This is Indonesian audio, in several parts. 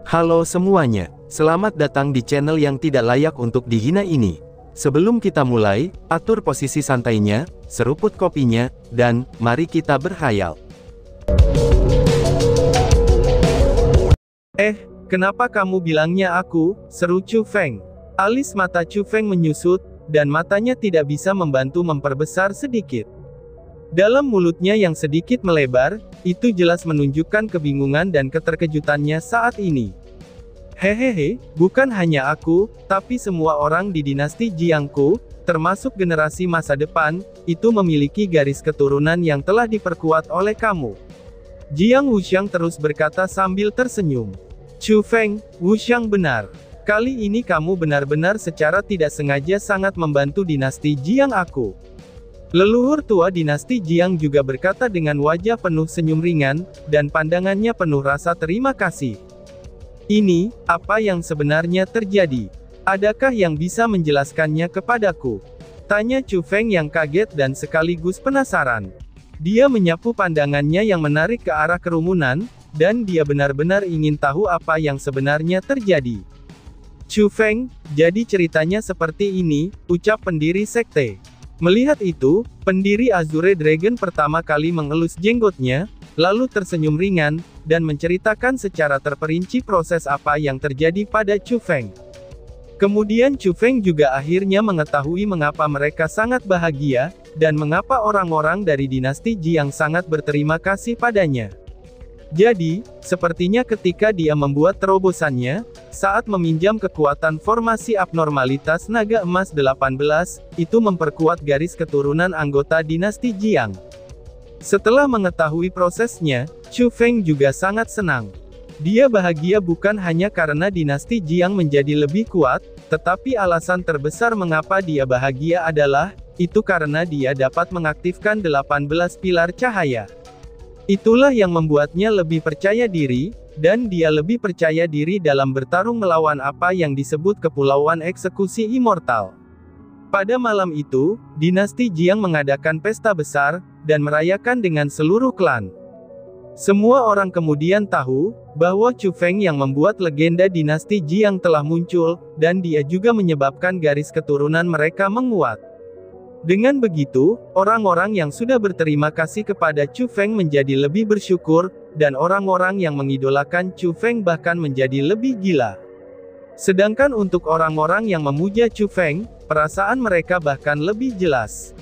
Halo semuanya, selamat datang di channel yang tidak layak untuk dihina ini. Sebelum kita mulai, atur posisi santainya, seruput kopinya, dan mari kita berhayal. Kenapa kamu bilangnya aku? Seru Chu Feng. Alis mata Chu Feng menyusut, dan matanya tidak bisa membantu memperbesar sedikit. Dalam mulutnya yang sedikit melebar, itu jelas menunjukkan kebingungan dan keterkejutannya saat ini. Hehehe, bukan hanya aku, tapi semua orang di dinasti Jiangku, termasuk generasi masa depan, itu memiliki garis keturunan yang telah diperkuat oleh kamu. Jiang Wuxiang terus berkata sambil tersenyum. Chu Feng, Wuxiang benar. Kali ini kamu benar-benar secara tidak sengaja sangat membantu dinasti Jiang aku. Leluhur tua dinasti Jiang juga berkata dengan wajah penuh senyum ringan, dan pandangannya penuh rasa terima kasih. Ini, apa yang sebenarnya terjadi? Adakah yang bisa menjelaskannya kepadaku? Tanya Chu Feng yang kaget dan sekaligus penasaran. Dia menyapu pandangannya yang menarik ke arah kerumunan, dan dia benar-benar ingin tahu apa yang sebenarnya terjadi. Chu Feng, jadi ceritanya seperti ini, ucap pendiri sekte. Melihat itu, pendiri Azure Dragon pertama kali mengelus jenggotnya, lalu tersenyum ringan, dan menceritakan secara terperinci proses apa yang terjadi pada Chu Feng. Kemudian Chu Feng juga akhirnya mengetahui mengapa mereka sangat bahagia, dan mengapa orang-orang dari dinasti Jiang sangat berterima kasih padanya. Jadi, sepertinya ketika dia membuat terobosannya, saat meminjam kekuatan formasi abnormalitas naga emas 18, itu memperkuat garis keturunan anggota dinasti Jiang. Setelah mengetahui prosesnya, Chu Feng juga sangat senang. Dia bahagia bukan hanya karena dinasti Jiang menjadi lebih kuat, tetapi alasan terbesar mengapa dia bahagia adalah, itu karena dia dapat mengaktifkan 18 pilar cahaya. Itulah yang membuatnya lebih percaya diri, dan dia lebih percaya diri dalam bertarung melawan apa yang disebut Kepulauan Eksekusi Immortal. Pada malam itu, dinasti Jiang mengadakan pesta besar, dan merayakan dengan seluruh klan. Semua orang kemudian tahu, bahwa Chu Feng yang membuat legenda dinasti Jiang telah muncul, dan dia juga menyebabkan garis keturunan mereka menguat. Dengan begitu, orang-orang yang sudah berterima kasih kepada Chu Feng menjadi lebih bersyukur, dan orang-orang yang mengidolakan Chu Feng bahkan menjadi lebih gila. Sedangkan untuk orang-orang yang memuja Chu Feng, perasaan mereka bahkan lebih jelas.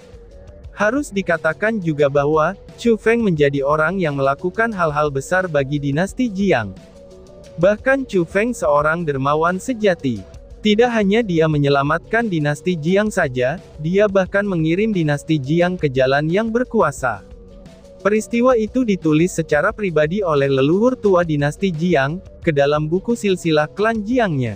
Harus dikatakan juga bahwa, Chu Feng menjadi orang yang melakukan hal-hal besar bagi dinasti Jiang. Bahkan Chu Feng seorang dermawan sejati. Tidak hanya dia menyelamatkan dinasti Jiang saja, dia bahkan mengirim dinasti Jiang ke jalan yang berkuasa. Peristiwa itu ditulis secara pribadi oleh leluhur tua dinasti Jiang, ke dalam buku silsilah klan Jiangnya.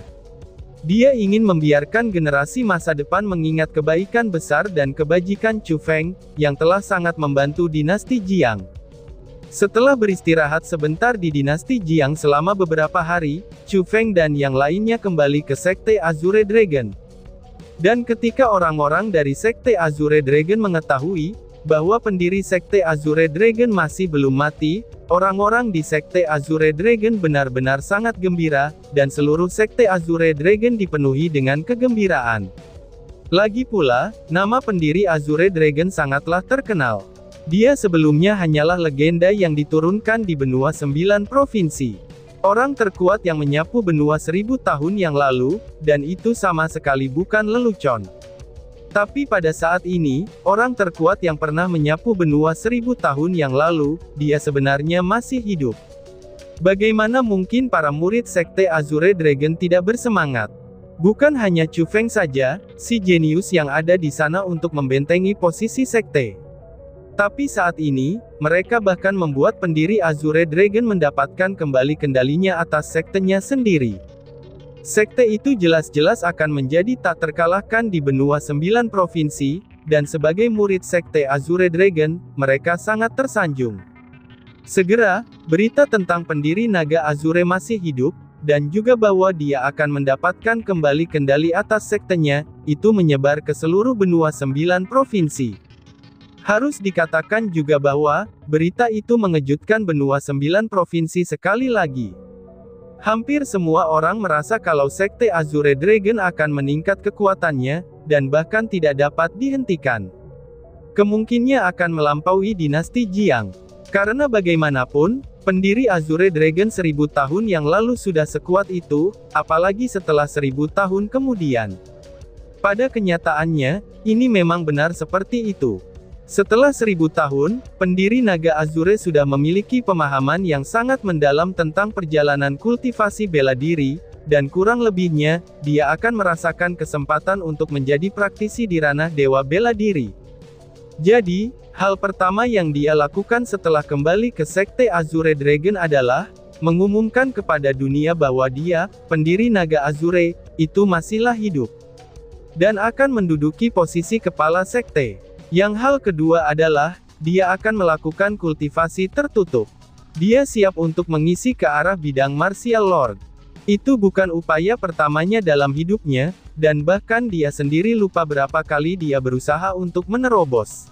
Dia ingin membiarkan generasi masa depan mengingat kebaikan besar dan kebajikan Chu Feng, yang telah sangat membantu dinasti Jiang. Setelah beristirahat sebentar di dinasti Jiang selama beberapa hari, Chu Feng dan yang lainnya kembali ke Sekte Azure Dragon. Dan ketika orang-orang dari Sekte Azure Dragon mengetahui, bahwa pendiri Sekte Azure Dragon masih belum mati, orang-orang di Sekte Azure Dragon benar-benar sangat gembira, dan seluruh Sekte Azure Dragon dipenuhi dengan kegembiraan. Lagi pula, nama pendiri Azure Dragon sangatlah terkenal. Dia sebelumnya hanyalah legenda yang diturunkan di benua 9 provinsi. Orang terkuat yang menyapu benua 1000 tahun yang lalu, dan itu sama sekali bukan lelucon. Tapi pada saat ini, orang terkuat yang pernah menyapu benua 1000 tahun yang lalu, dia sebenarnya masih hidup. Bagaimana mungkin para murid Sekte Azure Dragon tidak bersemangat? Bukan hanya Chu Feng saja, si jenius yang ada di sana untuk membentengi posisi sekte. Tapi saat ini, mereka bahkan membuat pendiri Azure Dragon mendapatkan kembali kendalinya atas sektenya sendiri. Sekte itu jelas-jelas akan menjadi tak terkalahkan di benua 9 provinsi, dan sebagai murid Sekte Azure Dragon, mereka sangat tersanjung. Segera, berita tentang pendiri Naga Azure masih hidup, dan juga bahwa dia akan mendapatkan kembali kendali atas sektenya, itu menyebar ke seluruh benua 9 provinsi. Harus dikatakan juga bahwa, berita itu mengejutkan benua 9 provinsi sekali lagi. Hampir semua orang merasa kalau Sekte Azure Dragon akan meningkat kekuatannya, dan bahkan tidak dapat dihentikan. Kemungkinannya akan melampaui dinasti Jiang. Karena bagaimanapun, pendiri Azure Dragon 1000 tahun yang lalu sudah sekuat itu, apalagi setelah 1000 tahun kemudian. Pada kenyataannya, ini memang benar seperti itu. Setelah 1000 tahun, pendiri Naga Azure sudah memiliki pemahaman yang sangat mendalam tentang perjalanan kultivasi bela diri, dan kurang lebihnya, dia akan merasakan kesempatan untuk menjadi praktisi di ranah dewa bela diri. Jadi, hal pertama yang dia lakukan setelah kembali ke Sekte Azure Dragon adalah mengumumkan kepada dunia bahwa dia, pendiri Naga Azure, itu masihlah hidup dan akan menduduki posisi kepala sekte. Yang hal kedua adalah, dia akan melakukan kultivasi tertutup. Dia siap untuk mengisi ke arah bidang martial lord. Itu bukan upaya pertamanya dalam hidupnya, dan bahkan dia sendiri lupa berapa kali dia berusaha untuk menerobos.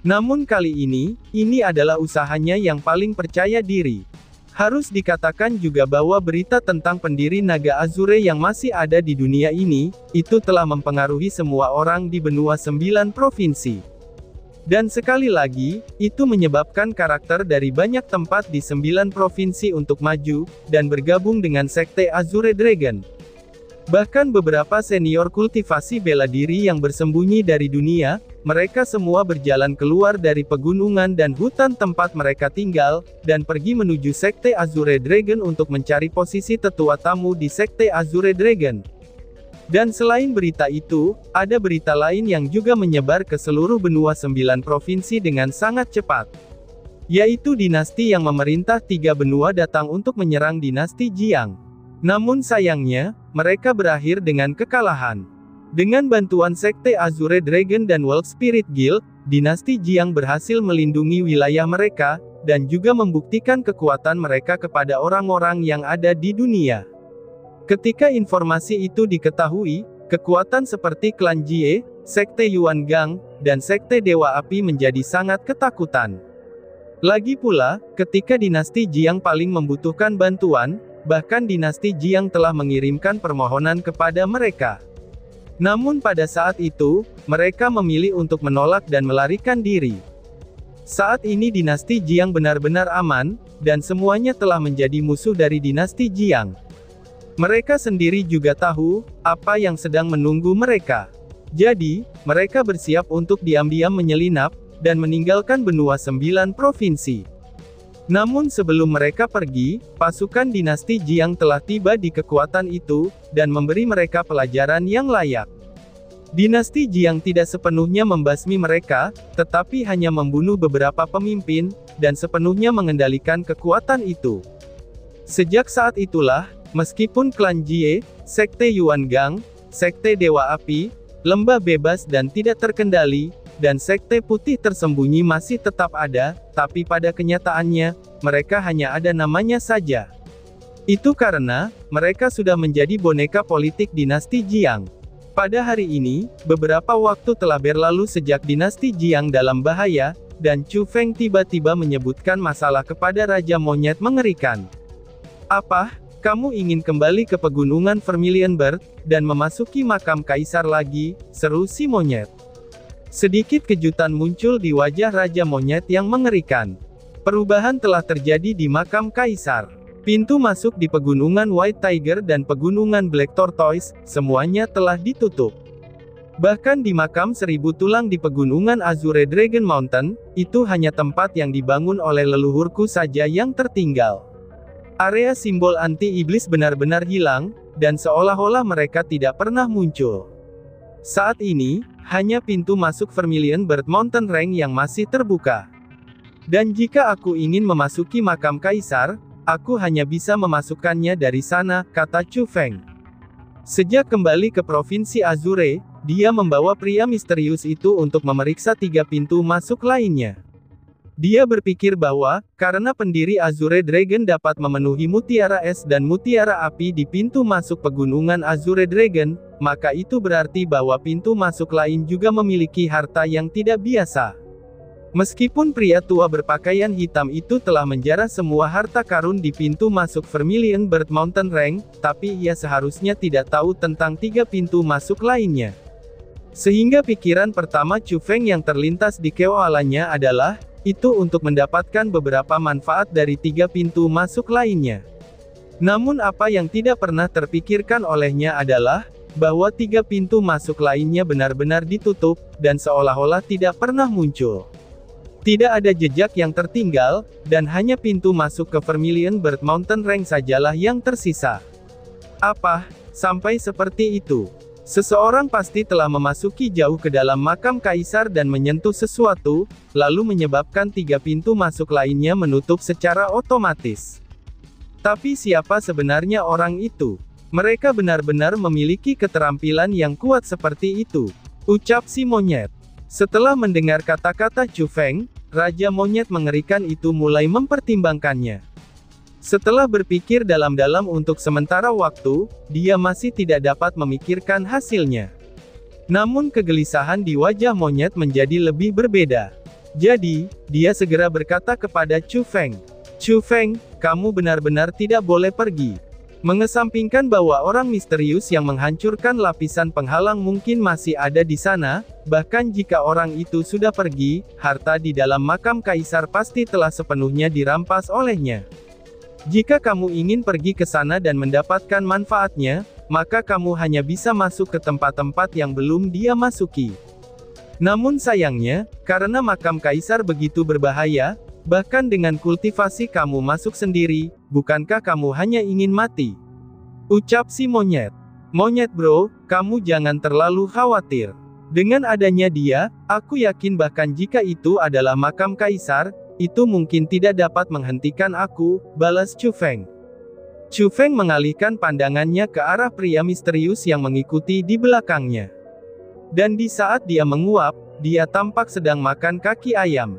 Namun kali ini adalah usahanya yang paling percaya diri. Harus dikatakan juga bahwa berita tentang pendiri Naga Azure yang masih ada di dunia ini, itu telah mempengaruhi semua orang di benua 9 provinsi. Dan sekali lagi, itu menyebabkan karakter dari banyak tempat di 9 provinsi untuk maju, dan bergabung dengan Sekte Azure Dragon. Bahkan beberapa senior kultivasi bela diri yang bersembunyi dari dunia, mereka semua berjalan keluar dari pegunungan dan hutan tempat mereka tinggal, dan pergi menuju Sekte Azure Dragon untuk mencari posisi tetua tamu di Sekte Azure Dragon. Dan selain berita itu, ada berita lain yang juga menyebar ke seluruh benua 9 provinsi dengan sangat cepat. Yaitu dinasti yang memerintah 3 benua datang untuk menyerang dinasti Jiang. Namun sayangnya, mereka berakhir dengan kekalahan. Dengan bantuan Sekte Azure Dragon dan World Spirit Guild, dinasti Jiang berhasil melindungi wilayah mereka, dan juga membuktikan kekuatan mereka kepada orang-orang yang ada di dunia. Ketika informasi itu diketahui, kekuatan seperti klan Jie, Sekte Yuan Gang, dan Sekte Dewa Api menjadi sangat ketakutan. Lagi pula, ketika dinasti Jiang paling membutuhkan bantuan, bahkan dinasti Jiang telah mengirimkan permohonan kepada mereka. Namun pada saat itu, mereka memilih untuk menolak dan melarikan diri. Saat ini dinasti Jiang benar-benar aman, dan semuanya telah menjadi musuh dari dinasti Jiang. Mereka sendiri juga tahu apa yang sedang menunggu mereka. Jadi, mereka bersiap untuk diam-diam menyelinap, dan meninggalkan benua 9 provinsi. Namun sebelum mereka pergi, pasukan dinasti Jiang telah tiba di kekuatan itu, dan memberi mereka pelajaran yang layak. Dinasti Jiang tidak sepenuhnya membasmi mereka, tetapi hanya membunuh beberapa pemimpin, dan sepenuhnya mengendalikan kekuatan itu. Sejak saat itulah, meskipun klan Jie, Sekte Yuan Gang, Sekte Dewa Api, Lembah Bebas dan tidak terkendali, dan Sekte Putih Tersembunyi masih tetap ada, tapi pada kenyataannya, mereka hanya ada namanya saja. Itu karena, mereka sudah menjadi boneka politik dinasti Jiang. Pada hari ini, beberapa waktu telah berlalu sejak dinasti Jiang dalam bahaya, dan Chu Feng tiba-tiba menyebutkan masalah kepada Raja Monyet mengerikan. "Apa? Kamu ingin kembali ke pegunungan Vermilion Bird, dan memasuki makam kaisar lagi?" seru si monyet. Sedikit kejutan muncul di wajah Raja Monyet yang mengerikan. Perubahan telah terjadi di makam kaisar. Pintu masuk di pegunungan White Tiger dan pegunungan Black Tortoise, semuanya telah ditutup. Bahkan di makam 1000 tulang di pegunungan Azure Dragon Mountain, itu hanya tempat yang dibangun oleh leluhurku saja yang tertinggal. Area simbol anti-iblis benar-benar hilang, dan seolah-olah mereka tidak pernah muncul. Saat ini, hanya pintu masuk Vermilion Bird Mountain Range yang masih terbuka. Dan jika aku ingin memasuki makam kaisar, aku hanya bisa memasukkannya dari sana, kata Chu Feng. Sejak kembali ke Provinsi Azure, dia membawa pria misterius itu untuk memeriksa 3 pintu masuk lainnya. Dia berpikir bahwa, karena pendiri Azure Dragon dapat memenuhi mutiara es dan mutiara api di pintu masuk pegunungan Azure Dragon, maka itu berarti bahwa pintu masuk lain juga memiliki harta yang tidak biasa. Meskipun pria tua berpakaian hitam itu telah menjarah semua harta karun di pintu masuk Vermilion Bird Mountain Range, tapi ia seharusnya tidak tahu tentang 3 pintu masuk lainnya. Sehingga pikiran pertama Chu Feng yang terlintas di kepalanya adalah, itu untuk mendapatkan beberapa manfaat dari 3 pintu masuk lainnya. Namun apa yang tidak pernah terpikirkan olehnya adalah, bahwa 3 pintu masuk lainnya benar-benar ditutup, dan seolah-olah tidak pernah muncul. Tidak ada jejak yang tertinggal, dan hanya pintu masuk ke Vermilion Bird Mountain Range sajalah yang tersisa. Apa? Sampai seperti itu? Seseorang pasti telah memasuki jauh ke dalam makam kaisar dan menyentuh sesuatu, lalu menyebabkan 3 pintu masuk lainnya menutup secara otomatis. Tapi siapa sebenarnya orang itu? Mereka benar-benar memiliki keterampilan yang kuat seperti itu, ucap si monyet. Setelah mendengar kata-kata Chu Feng, Raja Monyet mengerikan itu mulai mempertimbangkannya. Setelah berpikir dalam-dalam untuk sementara waktu, dia masih tidak dapat memikirkan hasilnya. Namun kegelisahan di wajah monyet menjadi lebih berbeda. Jadi, dia segera berkata kepada Chu Feng, "Chu Feng, kamu benar-benar tidak boleh pergi." Mengesampingkan bahwa orang misterius yang menghancurkan lapisan penghalang mungkin masih ada di sana, bahkan jika orang itu sudah pergi, harta di dalam makam kaisar pasti telah sepenuhnya dirampas olehnya. Jika kamu ingin pergi ke sana dan mendapatkan manfaatnya, maka kamu hanya bisa masuk ke tempat-tempat yang belum dia masuki. Namun sayangnya, karena makam kaisar begitu berbahaya, bahkan dengan kultivasi kamu masuk sendiri, bukankah kamu hanya ingin mati? Ucap si monyet. Monyet bro, kamu jangan terlalu khawatir. Dengan adanya dia, aku yakin bahkan jika itu adalah makam kaisar, itu mungkin tidak dapat menghentikan aku, balas Chu Feng. Chu Feng mengalihkan pandangannya ke arah pria misterius yang mengikuti di belakangnya. Dan di saat dia menguap, dia tampak sedang makan kaki ayam.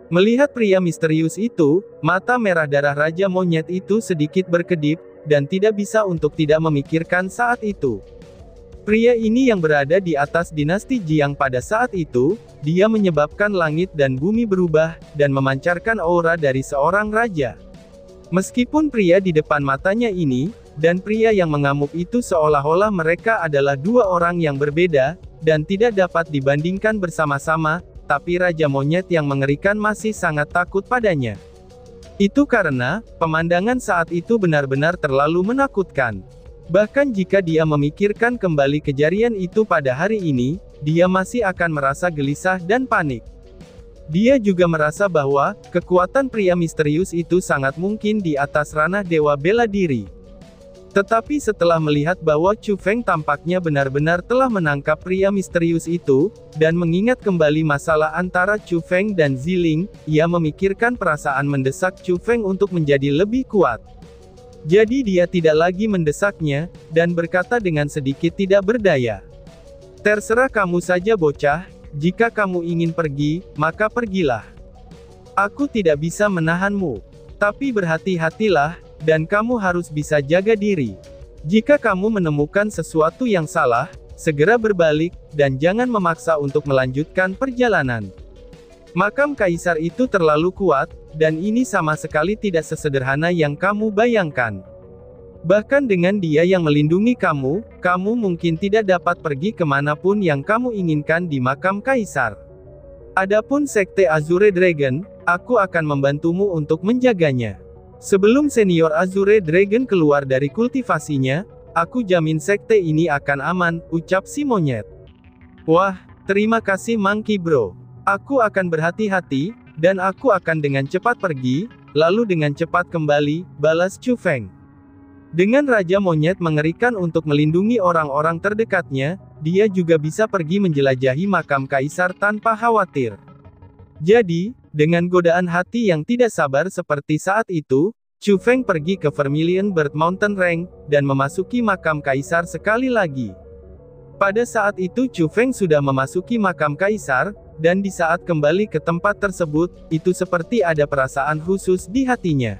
Melihat pria misterius itu, mata merah darah Raja Monyet itu sedikit berkedip, dan tidak bisa untuk tidak memikirkan saat itu. Pria ini yang berada di atas dinasti Jiang pada saat itu, dia menyebabkan langit dan bumi berubah, dan memancarkan aura dari seorang raja. Meskipun pria di depan matanya ini, dan pria yang mengamuk itu seolah-olah mereka adalah 2 orang yang berbeda, dan tidak dapat dibandingkan bersama-sama, tapi Raja Monyet yang mengerikan masih sangat takut padanya. Itu karena, pemandangan saat itu benar-benar terlalu menakutkan. Bahkan jika dia memikirkan kembali kejadian itu pada hari ini, dia masih akan merasa gelisah dan panik. Dia juga merasa bahwa, kekuatan pria misterius itu sangat mungkin di atas ranah dewa bela diri. Tetapi setelah melihat bahwa Chu Feng tampaknya benar-benar telah menangkap pria misterius itu, dan mengingat kembali masalah antara Chu Feng dan Ziling, ia memikirkan perasaan mendesak Chu Feng untuk menjadi lebih kuat. Jadi dia tidak lagi mendesaknya, dan berkata dengan sedikit tidak berdaya. "Terserah kamu saja bocah, jika kamu ingin pergi, maka pergilah. Aku tidak bisa menahanmu. Tapi berhati-hatilah, dan kamu harus bisa jaga diri. Jika kamu menemukan sesuatu yang salah, segera berbalik, dan jangan memaksa untuk melanjutkan perjalanan. Makam kaisar itu terlalu kuat, dan ini sama sekali tidak sesederhana yang kamu bayangkan. Bahkan dengan dia yang melindungi kamu, kamu mungkin tidak dapat pergi kemanapun yang kamu inginkan di makam kaisar. Adapun Sekte Azure Dragon, aku akan membantumu untuk menjaganya. Sebelum senior Azure Dragon keluar dari kultivasinya, aku jamin sekte ini akan aman, ucap si monyet. Wah, terima kasih Monkey Bro. Aku akan berhati-hati, dan aku akan dengan cepat pergi, lalu dengan cepat kembali, balas Chu Feng. Dengan Raja Monyet mengerikan untuk melindungi orang-orang terdekatnya, dia juga bisa pergi menjelajahi makam kaisar tanpa khawatir. Jadi, dengan godaan hati yang tidak sabar seperti saat itu, Chu Feng pergi ke Vermilion Bird Mountain Range, dan memasuki makam kaisar sekali lagi. Pada saat itu Chu Feng sudah memasuki makam kaisar, dan di saat kembali ke tempat tersebut, itu seperti ada perasaan khusus di hatinya.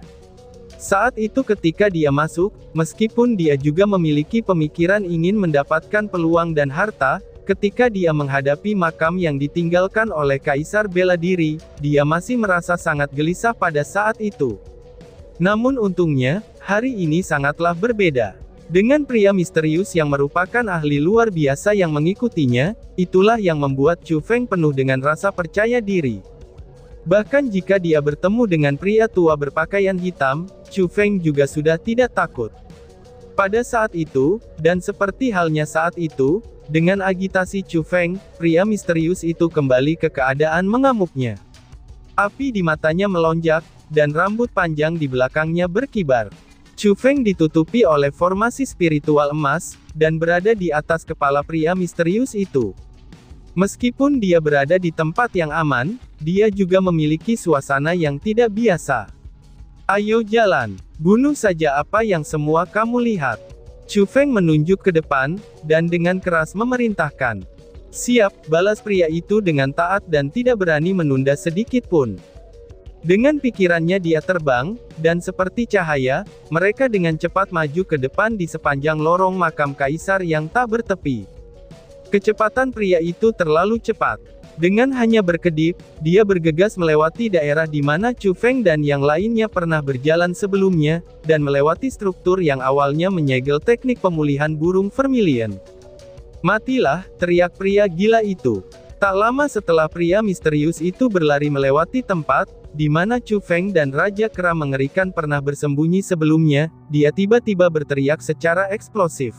Saat itu ketika dia masuk, meskipun dia juga memiliki pemikiran ingin mendapatkan peluang dan harta, Ketika dia menghadapi makam yang ditinggalkan oleh Kaisar bela diri, dia masih merasa sangat gelisah pada saat itu. Namun untungnya, hari ini sangatlah berbeda. Dengan pria misterius yang merupakan ahli luar biasa yang mengikutinya, itulah yang membuat Chu Feng penuh dengan rasa percaya diri. Bahkan jika dia bertemu dengan pria tua berpakaian hitam, Chu Feng juga sudah tidak takut. Pada saat itu, dan seperti halnya saat itu, dengan agitasi Chu Feng, pria misterius itu kembali ke keadaan mengamuknya. Api di matanya melonjak, dan rambut panjang di belakangnya berkibar. Chu Feng ditutupi oleh formasi spiritual emas, dan berada di atas kepala pria misterius itu. Meskipun dia berada di tempat yang aman, dia juga memiliki suasana yang tidak biasa. Ayo jalan, bunuh saja apa yang semua kamu lihat. Chu Feng menunjuk ke depan, dan dengan keras memerintahkan. Siap, balas pria itu dengan taat dan tidak berani menunda sedikit pun. Dengan pikirannya dia terbang, dan seperti cahaya, mereka dengan cepat maju ke depan di sepanjang lorong makam kaisar yang tak bertepi. Kecepatan pria itu terlalu cepat. Dengan hanya berkedip, dia bergegas melewati daerah di mana Chu Feng dan yang lainnya pernah berjalan sebelumnya, dan melewati struktur yang awalnya menyegel teknik pemulihan burung vermilion. Matilah, teriak pria gila itu. Tak lama setelah pria misterius itu berlari melewati tempat, di mana Chu Feng dan Raja Kera mengerikan pernah bersembunyi sebelumnya, dia tiba-tiba berteriak secara eksplosif.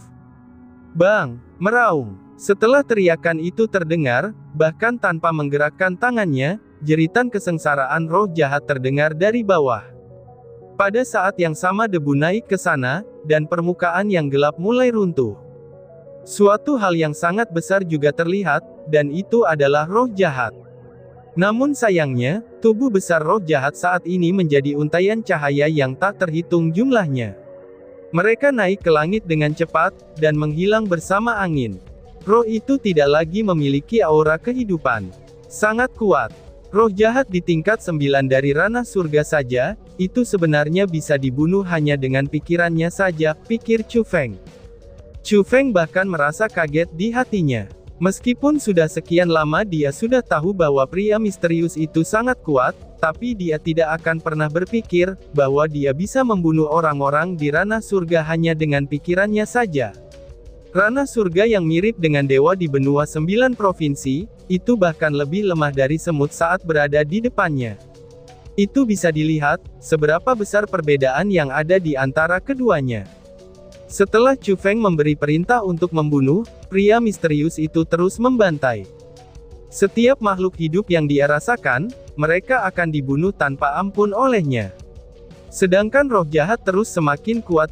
Bang! Meraung! Setelah teriakan itu terdengar, bahkan tanpa menggerakkan tangannya, jeritan kesengsaraan roh jahat terdengar dari bawah. Pada saat yang sama debu naik ke sana, dan permukaan yang gelap mulai runtuh. Suatu hal yang sangat besar juga terlihat, dan itu adalah roh jahat. Namun sayangnya, tubuh besar roh jahat saat ini menjadi untaian cahaya yang tak terhitung jumlahnya. Mereka naik ke langit dengan cepat, dan menghilang bersama angin. Roh itu tidak lagi memiliki aura kehidupan. Sangat kuat. Roh jahat di tingkat 9 dari ranah surga saja, itu sebenarnya bisa dibunuh hanya dengan pikirannya saja, pikir Chu Feng. Chu Feng bahkan merasa kaget di hatinya. Meskipun sudah sekian lama dia sudah tahu bahwa pria misterius itu sangat kuat, tapi dia tidak akan pernah berpikir, bahwa dia bisa membunuh orang-orang di ranah surga hanya dengan pikirannya saja. Ranah surga yang mirip dengan dewa di benua 9 provinsi, itu bahkan lebih lemah dari semut saat berada di depannya. Itu bisa dilihat, seberapa besar perbedaan yang ada di antara keduanya. Setelah Chu Feng memberi perintah untuk membunuh, pria misterius itu terus membantai. Setiap makhluk hidup yang dia rasakan, mereka akan dibunuh tanpa ampun olehnya. Sedangkan roh jahat terus semakin kuat,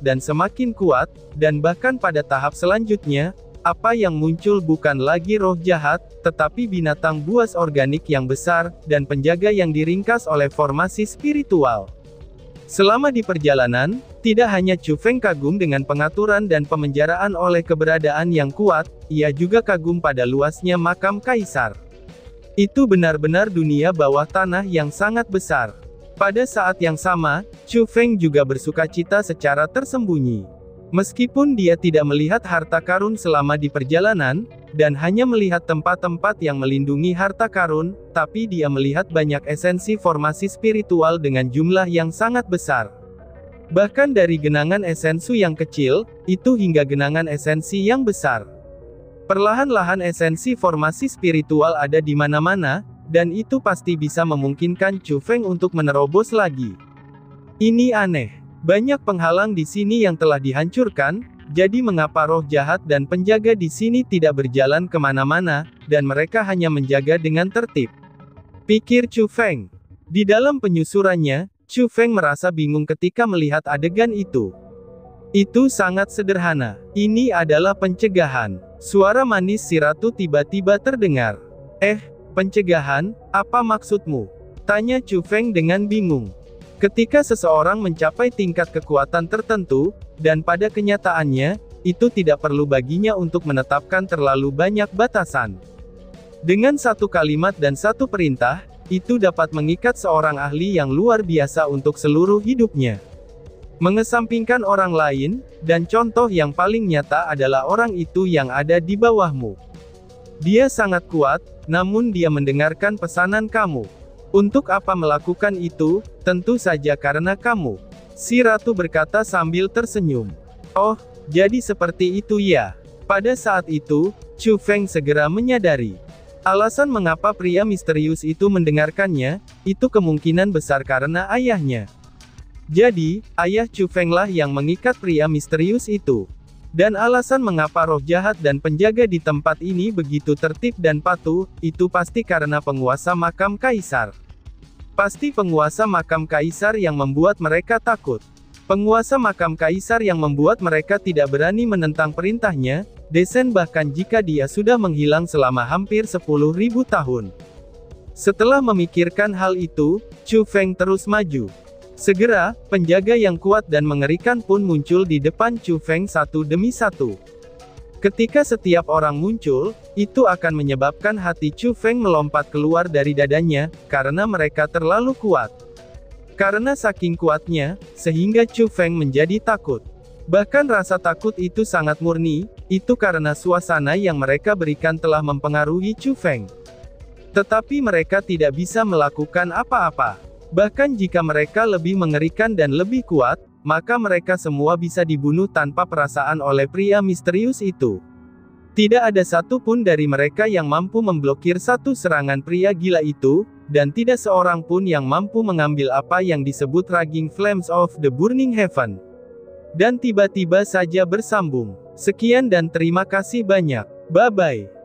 dan bahkan pada tahap selanjutnya, apa yang muncul bukan lagi roh jahat, tetapi binatang buas organik yang besar, dan penjaga yang diringkas oleh formasi spiritual. Selama di perjalanan, tidak hanya Chu Feng kagum dengan pengaturan dan pemenjaraan oleh keberadaan yang kuat, ia juga kagum pada luasnya makam kaisar. Itu benar-benar dunia bawah tanah yang sangat besar. Pada saat yang sama, Chu Feng juga bersukacita secara tersembunyi. Meskipun dia tidak melihat harta karun selama di perjalanan, dan hanya melihat tempat-tempat yang melindungi harta karun, tapi dia melihat banyak esensi formasi spiritual dengan jumlah yang sangat besar. Bahkan dari genangan esensi yang kecil, itu hingga genangan esensi yang besar. Perlahan-lahan esensi formasi spiritual ada di mana-mana, dan itu pasti bisa memungkinkan Chu Feng untuk menerobos lagi. Ini aneh. Banyak penghalang di sini yang telah dihancurkan, jadi mengapa roh jahat dan penjaga di sini tidak berjalan kemana-mana, dan mereka hanya menjaga dengan tertib? Pikir Chu Feng. Di dalam penyusurannya, Chu Feng merasa bingung ketika melihat adegan itu. Itu sangat sederhana. Ini adalah pencegahan. Suara manis si ratu tiba-tiba terdengar. Pencegahan, apa maksudmu? Tanya Chu Feng dengan bingung. Ketika seseorang mencapai tingkat kekuatan tertentu, dan pada kenyataannya, itu tidak perlu baginya untuk menetapkan terlalu banyak batasan. Dengan satu kalimat dan satu perintah, itu dapat mengikat seorang ahli yang luar biasa untuk seluruh hidupnya. Mengesampingkan orang lain, dan contoh yang paling nyata adalah orang itu yang ada di bawahmu. Dia sangat kuat, namun dia mendengarkan pesanan kamu. Untuk apa melakukan itu? Tentu saja karena kamu. Si ratu berkata sambil tersenyum. Oh, jadi seperti itu ya. Pada saat itu, Chu Feng segera menyadari. Alasan mengapa pria misterius itu mendengarkannya, itu kemungkinan besar karena ayahnya. Jadi, ayah Chu Feng lah yang mengikat pria misterius itu. Dan alasan mengapa roh jahat dan penjaga di tempat ini begitu tertib dan patuh, itu pasti karena penguasa makam kaisar. Pasti penguasa makam kaisar yang membuat mereka takut. Penguasa makam kaisar yang membuat mereka tidak berani menentang perintahnya, Desen bahkan jika dia sudah menghilang selama hampir 10.000 tahun. Setelah memikirkan hal itu, Chu Feng terus maju. Segera, penjaga yang kuat dan mengerikan pun muncul di depan Chu Feng satu demi satu. Ketika setiap orang muncul, itu akan menyebabkan hati Chu Feng melompat keluar dari dadanya, karena mereka terlalu kuat. Karena saking kuatnya, sehingga Chu Feng menjadi takut. Bahkan rasa takut itu sangat murni, itu karena suasana yang mereka berikan telah mempengaruhi Chu Feng. Tetapi mereka tidak bisa melakukan apa-apa. Bahkan jika mereka lebih mengerikan dan lebih kuat, maka mereka semua bisa dibunuh tanpa perasaan oleh pria misterius itu. Tidak ada satu pun dari mereka yang mampu memblokir satu serangan pria gila itu, dan tidak seorang pun yang mampu mengambil apa yang disebut Raging Flames of the Burning Heaven. Dan tiba-tiba saja bersambung. Sekian dan terima kasih banyak. Bye-bye.